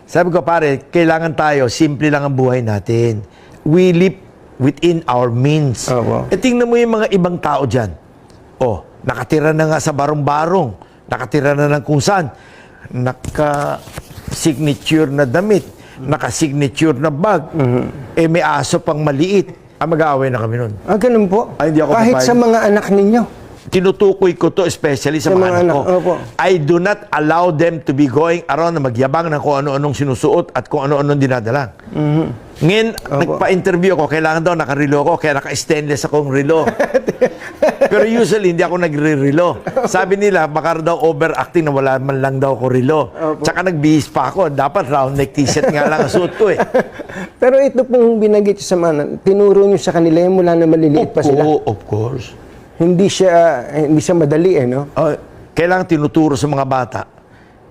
Sabi ko, pare, kailangan tayo, simple lang ang buhay natin. We live within our means. Opo. Tingnan mo yung mga ibang tao dyan. Oh, nakatira na nga sa barong-barong. Nakatira na ng kung saan. Naka-signature na damit. Naka-signature na bag. Eh, may aso pang maliit. Mag-aaway na kami nun. Ganun po. Ay, hindi ako Kahit papayag. sa mga anak ninyo. Tinutukoy ko to especially sa mga anak ko. Opo. I do not allow them to be going around na magyabang ng kung ano-anong sinusuot at kung ano-anong dinadala. Ngayon, nagpa-interview ako, kailangan daw nakarelo ako, kaya naka-stainless akong relo. Pero usually, hindi ako nagre-relo. Sabi nila, baka daw overacting na wala man lang daw ako relo. Tsaka nagbihis pa ako. Dapat round neck t-shirt nga lang ang suot ko eh. Pero ito pong binanggit sa mga, tinuro nyo sa kanila yung mula na maliliit pa sila. Of course. Hindi siya madali no? Kailangan tinuturo sa mga bata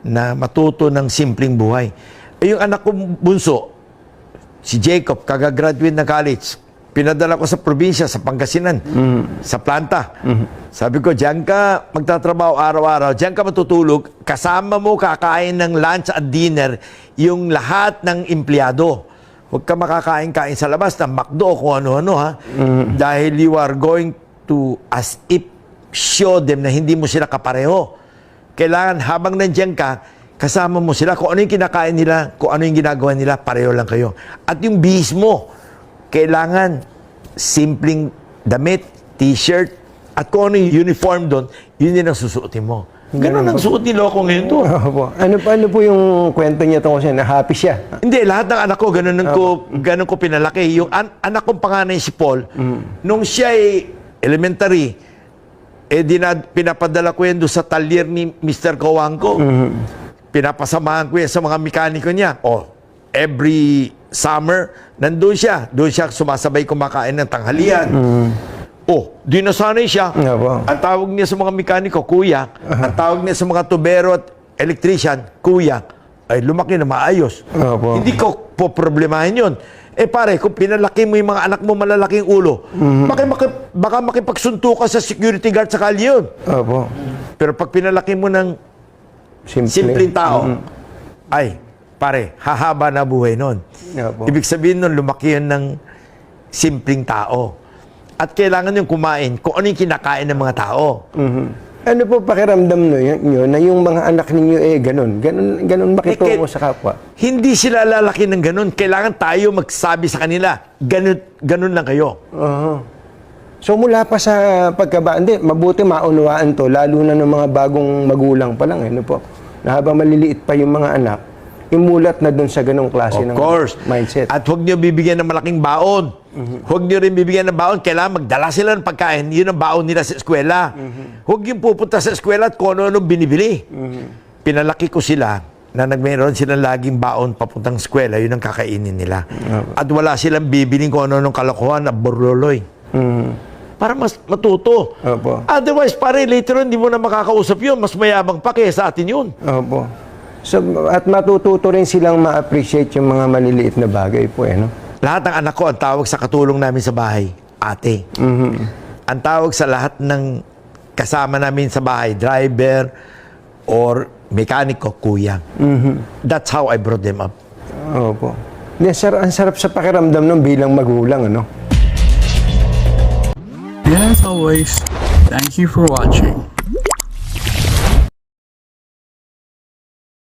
na matuto ng simpleng buhay. Yung anak ko bunso, si Jacob, kagagraduate na college, pinadala ko sa probinsya, sa Pangasinan, sa planta. Sabi ko, diyan ka magtatrabaho araw-araw, diyan ka matutulog, kasama mo kakain ng lunch at dinner yung lahat ng empleyado. Huwag ka makakain-kain sa labas ng McDo o kung ano-ano ha. Dahil you are going to as if show them na hindi mo sila kapareho. Kailangan habang nandiyan ka, kasama mo sila. Kung ano yung kinakain nila, kung ano yung ginagawa nila, pareho lang kayo. At yung bihis mo, kailangan simpleng damit, t-shirt, at kung ano yung uniform doon, yun din ang susuotin mo. Ganun ang suot ni Loco ngayon doon. Ano po yung kwento niya tungkol siya na happy siya? Hindi, lahat ng anak ko, ganun ko pinalaki. Yung anak kong panganay si Paul, nung siya ay elementary, pinapadala ko yan doon sa talyer ni Mr. Kawangko. Pinapasamahan ko yan sa mga mekaniko niya. Every summer, nandun siya. Doon siya sumasabay kumakain ng tanghalian. Di nasanay siya. Ang tawag niya sa mga mekaniko, kuya. Ang tawag niya sa mga tubero at electrician, kuya. Ay, lumaki na maayos. Hindi ko po problemahin yun. Pare, kung pinalaki mo yung mga anak mo malalaking ulo, baka makipagsunto ka sa security guard sa kalye yun. Pero pag pinalaki mo ng simpleng tao, ay, pare, hahaba na buhay nun. Ibig sabihin nun, lumaki yun ng simpleng tao. At kailangan yung kumain kung ano yung kinakain ng mga tao. Ano po pakiramdam nyo na yung mga anak ninyo ganun makitungo sa kapwa? Hindi sila lalaki ng ganun. Kailangan tayo magsabi sa kanila, ganun lang kayo. So mula pa sa pagkabata, mabuti maunawaan to, lalo na ng mga bagong magulang pa lang. Ano po? Na habang maliliit pa yung mga anak, imulat na dun sa ganung klase ng mindset. At huwag nyo bibigyan ng malaking baon. Huwag nyo rin bibigyan ng baon. Kailangan magdala sila ng pagkain. Yun ang baon nila sa eskwela. Huwag yung pupunta sa eskwela at kung ano-ano binibili. Pinalaki ko sila na mayroon silang laging baon papuntang eskwela. Yun ang kakainin nila. At wala silang bibiling kung ano-anong kalokohan na burloloy. Para mas matuto. Otherwise, pare, later on, hindi mo na makakausap yun. Mas mayabang pa kaya sa atin yun. So, at matututo rin silang ma-appreciate yung mga maliliit na bagay po, no? Lahat ng anak ko, ang tawag sa katulong namin sa bahay, ate. Ang tawag sa lahat ng kasama namin sa bahay, driver or mekaniko, kuya. That's how I brought them up. Ang sarap sa pakiramdam ng bilang magulang, ano? And as always, thank you for watching.